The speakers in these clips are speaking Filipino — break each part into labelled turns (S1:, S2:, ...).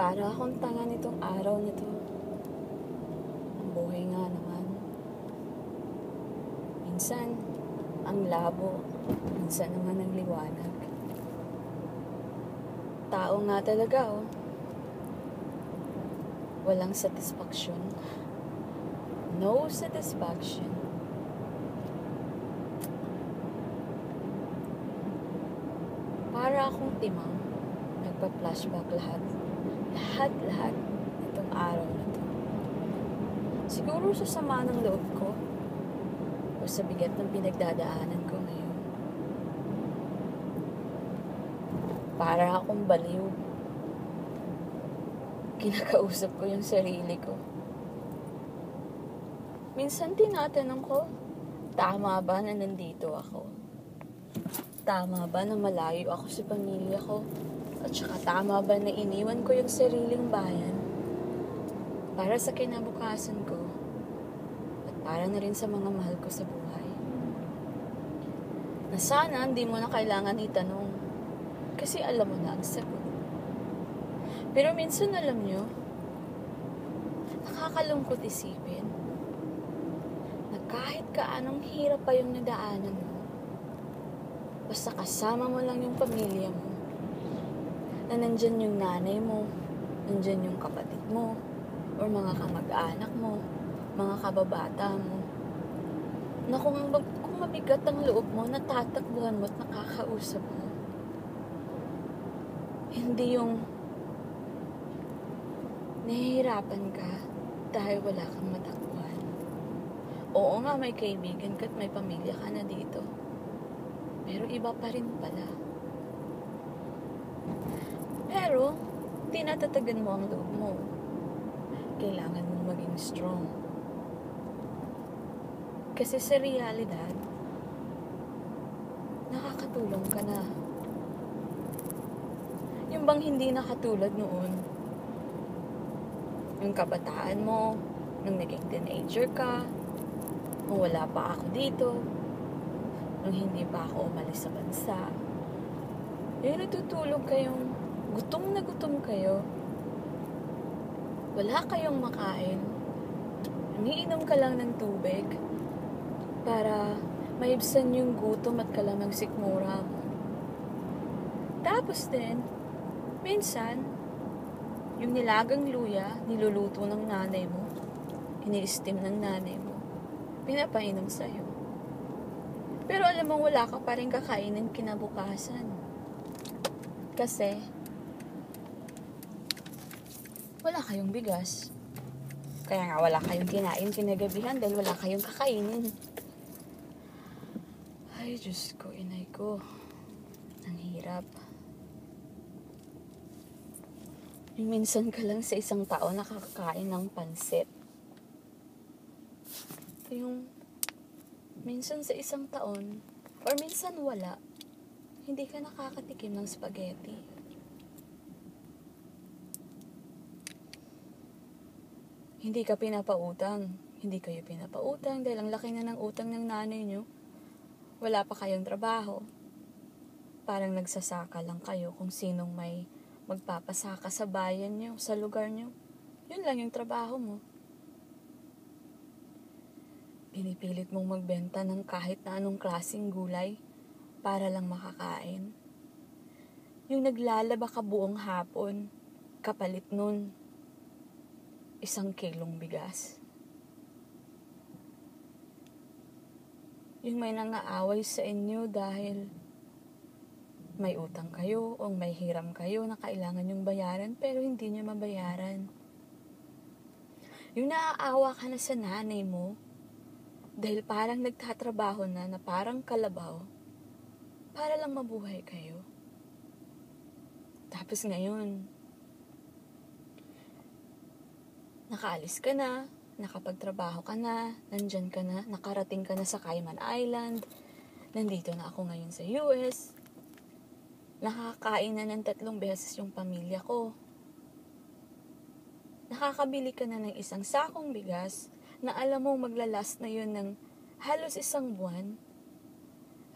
S1: Para akong tanga nitong araw na to. Ang buhay nga naman. Minsan, ang labo. Minsan naman ang liwanag. Tao nga talaga, oh. Walang satisfaction. No satisfaction. Para akong timang. Nagpa-flashback lahat. Lahat itong araw na to. Siguro sa sama ng loob ko o sa bigat ng pinagdadaanan ko ngayon. Para akong baliw. Kinakausap ko yung sarili ko. Minsan tinatanong ko, tama ba na nandito ako? Tama ba na malayo ako sa pamilya ko? At saka tama ba na iniwan ko yung sariling bayan para sa kinabukasan ko at para na rin sa mga mahal ko sa buhay? Na sana hindi mo na kailangan itanong kasi alam mo na ang sagot. Pero minsan alam nyo, nakakalungkot isipin na kahit kaanong hirap pa yung nadaanan mo, basta kasama mo lang yung pamilya mo, na nandyan yung nanay mo, nandyan yung kapatid mo, or mga kamag-anak mo, mga kababata mo, na kung mabigat ang loob mo, natatakbuhan mo at nakakausap mo. Hindi yung nahihirapan ka dahil wala kang matakbuhan. Oo nga, may kaibigan ka at may pamilya ka na dito. Pero iba pa rin pala. Pero, tinatatagan mo ang loob mo. Kailangan mo maging strong. Kasi sa realidad, nakakatulong ka na. Yung bang hindi nakatulad noon, yung kabataan mo, nung naging teenager ka, nung wala pa ako dito, nung hindi pa ako umalis sa bansa. Yung natutulog kayong gutom na gutom kayo. Wala kayong makain. Umiinom ka lang ng tubig para maibsan yung gutom at kalamang sikmura mo. Tapos din, minsan, yung nilagang luya, niluluto ng nanay mo, ini-steam ng nanay mo, pinapainom sa'yo. Pero alam mo, wala ka pa rin kakainin kinabukasan. Kasi, wala kayong bigas. Kaya nga wala kayong kinain kinagabihan dahil wala kayong kakainin. Ay, Diyos ko, inay ko. Ang hirap. Yung minsan ka lang sa isang taon nakakakain ng pansit. Yung minsan sa isang taon, or minsan wala, hindi ka nakakatikim ng spaghetti. Hindi ka pinapautang. Hindi kayo pinapautang dahil ang laki na ng utang ng nanay nyo. Wala pa kayong trabaho. Parang nagsasaka lang kayo kung sinong may magpapasaka sa bayan nyo, sa lugar nyo. Yun lang yung trabaho mo. Pinipilit mong magbenta ng kahit na anong klaseng gulay para lang makakain. Yung naglalaba ka buong hapon, kapalit nun 1 kilong bigas. Yung may nangaaway sa inyo dahil may utang kayo o may hiram kayo na kailangan yung bayaran pero hindi nyo mabayaran. Yung naaawa ka na sa nanay mo dahil parang nagtatrabaho na parang kalabaw para lang mabuhay kayo. Tapos ngayon, nakaalis ka na, nakapagtrabaho ka na, nandyan ka na, nakarating ka na sa Cayman Island, nandito na ako ngayon sa US, nakakain na ng 3 beses yung pamilya ko, nakakabili ka na ng 1 sakong bigas na alam mo maglalast na yun ng halos 1 buwan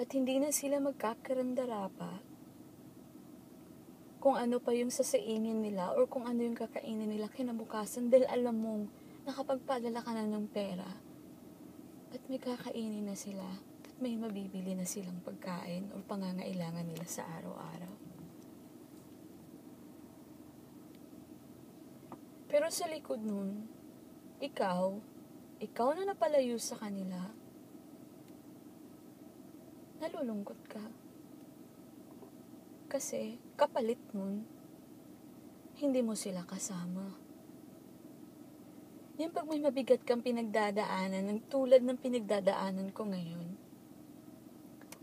S1: at hindi na sila magkakarandara pa. kung ano pa yung sasaingin nila or kung ano yung kakainin nila kinabukasan dahil alam mong nakapagpadala ka na ng pera at may kakainin na sila at may mabibili na silang pagkain or pangangailangan nila sa araw-araw. Pero sa likod nun, ikaw na napalayo sa kanila, nalulungkot ka. Kasi kapalit nun, hindi mo sila kasama. Yung pag may mabigat kang pinagdadaanan, ng tulad ng pinagdadaanan ko ngayon,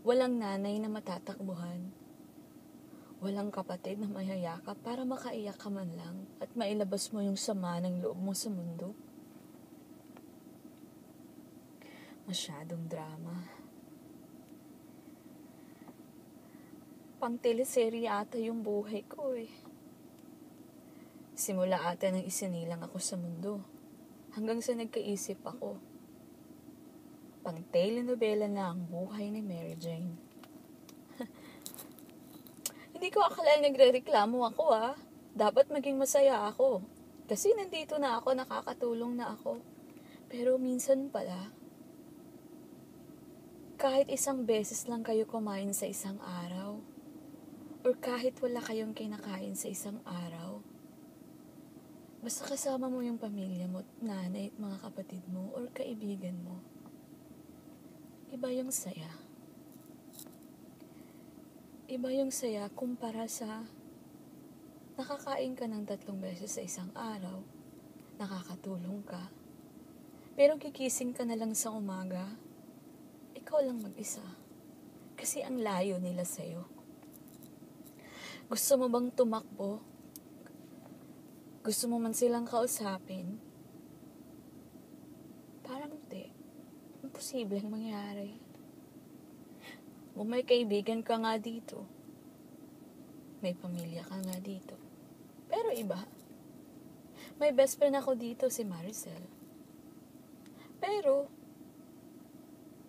S1: walang nanay na matatakbuhan, walang kapatid na mayayakap para makaiyak ka man lang at mailabas mo yung sama ng loob mo sa mundo. Masyadong drama. Pang teleserye ata yung buhay ko eh. Simula ata nang isinilang ako sa mundo, hanggang sa nagkaisip ako. Pang telenovela na ang buhay ni Mary Jane. Hindi ko akalain nagre-reklamo ako ah. Dapat maging masaya ako. Kasi nandito na ako, nakakatulong na ako. Pero minsan pala, kahit isang beses lang kayo kumain sa isang araw, or kahit wala kayong kinakain sa isang araw, basta kasama mo yung pamilya mo, nanay at mga kapatid mo, or kaibigan mo, iba yung saya. Iba yung saya kumpara sa nakakain ka ng 3 beses sa isang araw, nakakatulong ka, pero gigising ka na lang sa umaga, ikaw lang mag-isa. Kasi ang layo nila sa'yo. Gusto mo bang tumakbo? Gusto mo man silang kausapin? Parang hindi. Imposibleng mangyari. Kung may kaibigan ka nga dito, may pamilya ka nga dito. Pero iba. May best friend ako dito, si Maricel. Pero,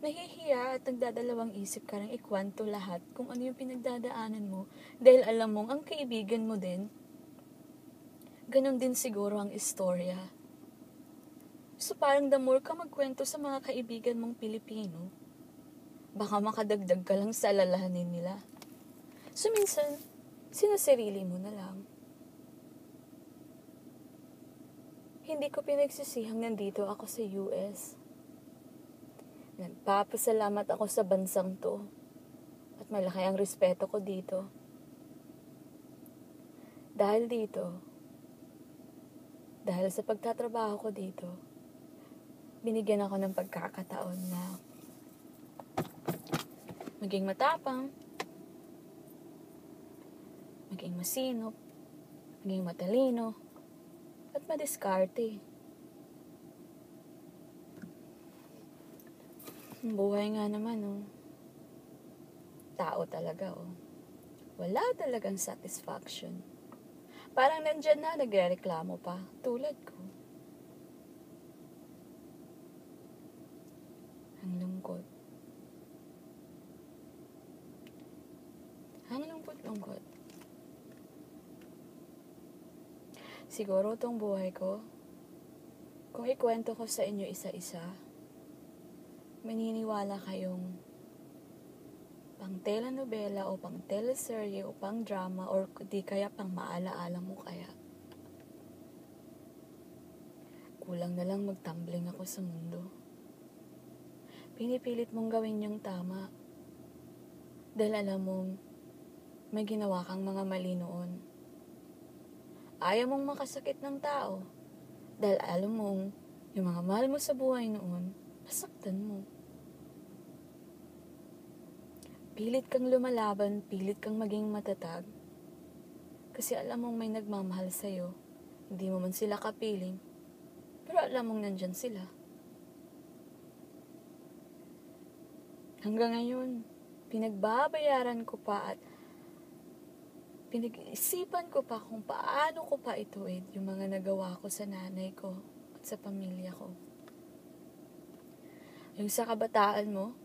S1: nahihiya at nagdadalawang isip ka rin ikwento lahat kung ano yung pinagdadaanan mo dahil alam mong ang kaibigan mo din, ganun din siguro ang istorya. So parang the more ka magkwento sa mga kaibigan mong Pilipino, baka makadagdag ka lang sa alalahanin nila. So minsan, sinasarili mo na lang. Hindi ko pinagsisihang nandito ako sa US. Nagpapasalamat ako sa bansang to at malaki ang respeto ko dito. Dahil sa pagtatrabaho ko dito, binigyan ako ng pagkakataon na maging matapang, maging masinop, maging matalino, at madiskarte. Ang buhay nga naman, oh. Tao talaga, oh. Wala talagang satisfaction. Parang nandyan na, nagre-reklamo pa. Tulad ko. Ang lungkot. Ang lungkot. Siguro tong buhay ko, kung ikwento ko sa inyo isa-isa, maniniwala kayong pang telenovela o pang teleserye o pang drama or di kaya pang maalaala mo kaya. Kulang na lang magtumbling ako sa mundo. Pinipilit mong gawin yung tama dahil alam mong may ginawa kang mga mali noon. Ayaw mong makasakit ng tao dahil alam mong yung mga mahal mo sa buhay noon, nasaktan mo. Pilit kang lumalaban, pilit kang maging matatag. Kasi alam mong may nagmamahal sa'yo. Hindi mo man sila kapiling, pero alam mong nandyan sila. Hanggang ngayon, pinagbabayaran ko pa at pinag-isipan ko pa kung paano ko pa ituwid yung mga nagawa ko sa nanay ko at sa pamilya ko. Yung sa kabataan mo,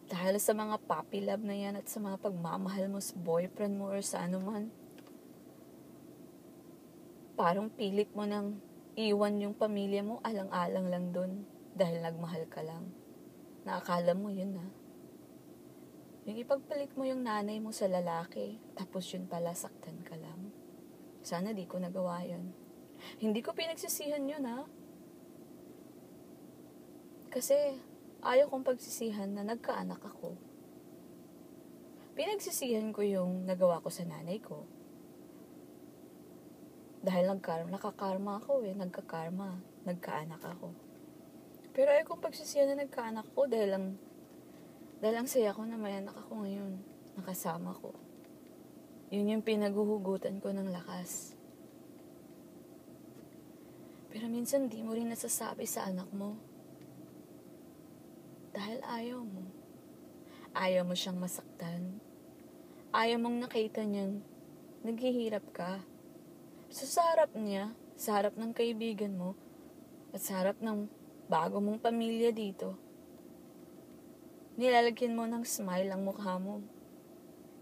S1: Dahil sa mga puppy love na yan at sa mga pagmamahal mo sa boyfriend mo or sa anuman, parang pilit mo nang iwan yung pamilya mo, alang-alang lang dun dahil nagmahal ka lang. Naakala mo yun na. Yung ipagpalit mo yung nanay mo sa lalaki, tapos yun pala saktan ka lang. Sana di ko nagawa yun. Hindi ko pinagsisihan yun ha. Kasi ayaw kong pagsisihan na nagkaanak ako. Pinagsisihan ko yung nagawa ko sa nanay ko. Dahil nakakarma ako nagkakarma, nagkaanak ako. Pero ayaw kong pagsisihan na nagkaanak ko dahil ang saya ko na may anak ako ngayon, nakasama ko. Yun yung pinaguhugutan ko ng lakas. Pero minsan di mo rin nasasabi sa anak mo. Dahil ayaw mo. Ayaw mo siyang masaktan. Ayaw mong nakita niyang naghihirap ka. So sa harap niya, sa harap ng kaibigan mo, at sa harap ng bago mong pamilya dito, nilalagyan mo ng smile ang mukha mo.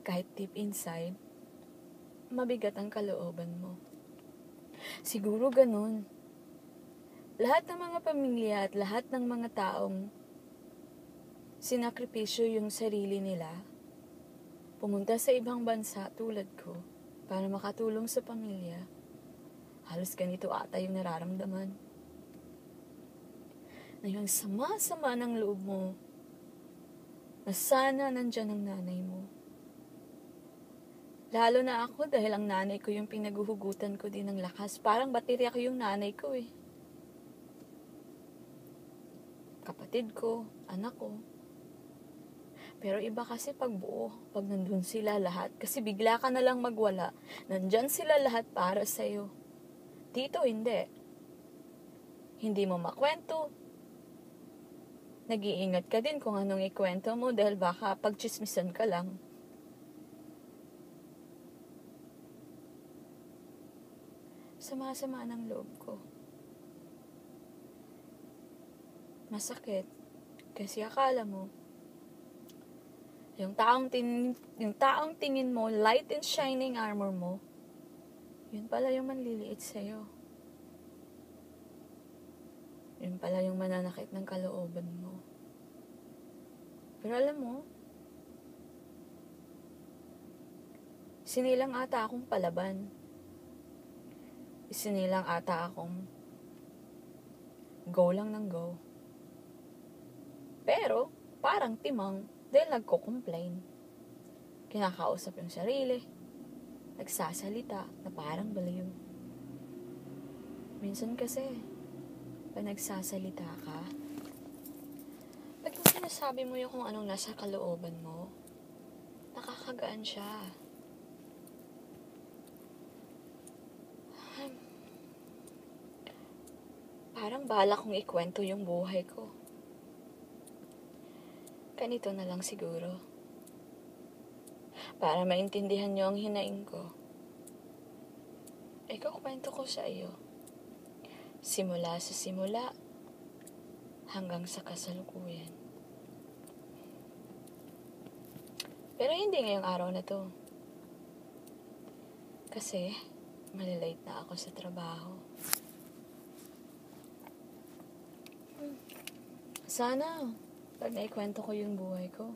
S1: Kahit deep inside, mabigat ang kalooban mo. Siguro ganun. Lahat ng mga pamilya at lahat ng mga taong sinakripisyo yung sarili nila, pumunta sa ibang bansa tulad ko para makatulong sa pamilya, halos ganito ata yung nararamdaman. Na yung sama-sama ng loob mo, na sana nandyan ang nanay mo. Lalo na ako dahil ang nanay ko yung pinaguhugutan ko din ng lakas. Parang baterya ko yung nanay ko Kapatid ko, anak ko. Pero iba kasi pag buo, pag nandun sila lahat. Kasi bigla ka na lang magwala. Nandyan sila lahat para sa'yo. Dito hindi. Hindi mo makwento. Nag-iingat ka din kung anong ikwento mo dahil baka pagchismisan ka lang. Sama-sama ng loob ko. Masakit. Kasi akala mo, yung taong tingin mo, light and shining armor mo, yun pala yung manliliit sa'yo. Yun pala yung mananakit ng kalooban mo. Pero alam mo, sinilang ata akong palaban. Sinilang ata akong go lang ng go. Pero, parang timang dahil nagko-complain. Kinakausap yung sarili. Nagsasalita na parang baliw. Minsan kasi, pag nagsasalita ka, pag sinasabi mo yung kung anong nasa kalooban mo, nakakagaan siya. Parang bala kong ikwento yung buhay ko. Ganito na lang siguro. Para maintindihan nyo ang hinaing ko. Ikukwento ko sa iyo. Simula sa simula hanggang sa kasalukuyan. Pero hindi ngayong araw na to. Kasi malilate na ako sa trabaho. Sana pag naikwento ko yung buhay ko,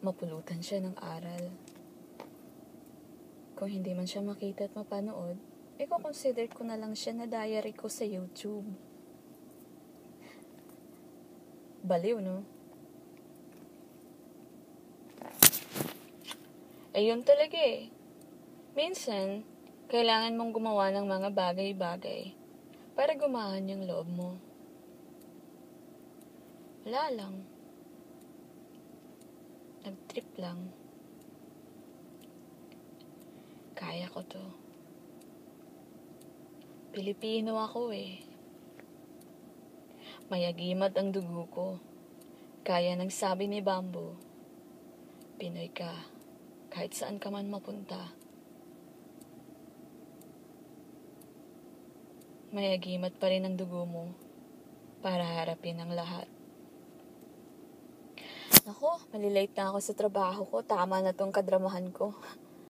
S1: mapulutan siya ng aral. Kung hindi man siya makita at mapanood, consider ko na lang siya na diary ko sa YouTube. Baliw, no? Yun talaga Minsan, kailangan mong gumawa ng mga bagay-bagay para gumahan yung loob mo. Wala lang. Nag-trip lang. Kaya ko to. Pilipino ako Mayagimat ang dugo ko. Kaya ng sabi ni Bamboo, Pinoy ka, kahit saan ka man mapunta. Mayagimat pa rin ang dugo mo para harapin ang lahat. Nako, malilate na ako sa trabaho ko. Tama na tong kadramahan ko.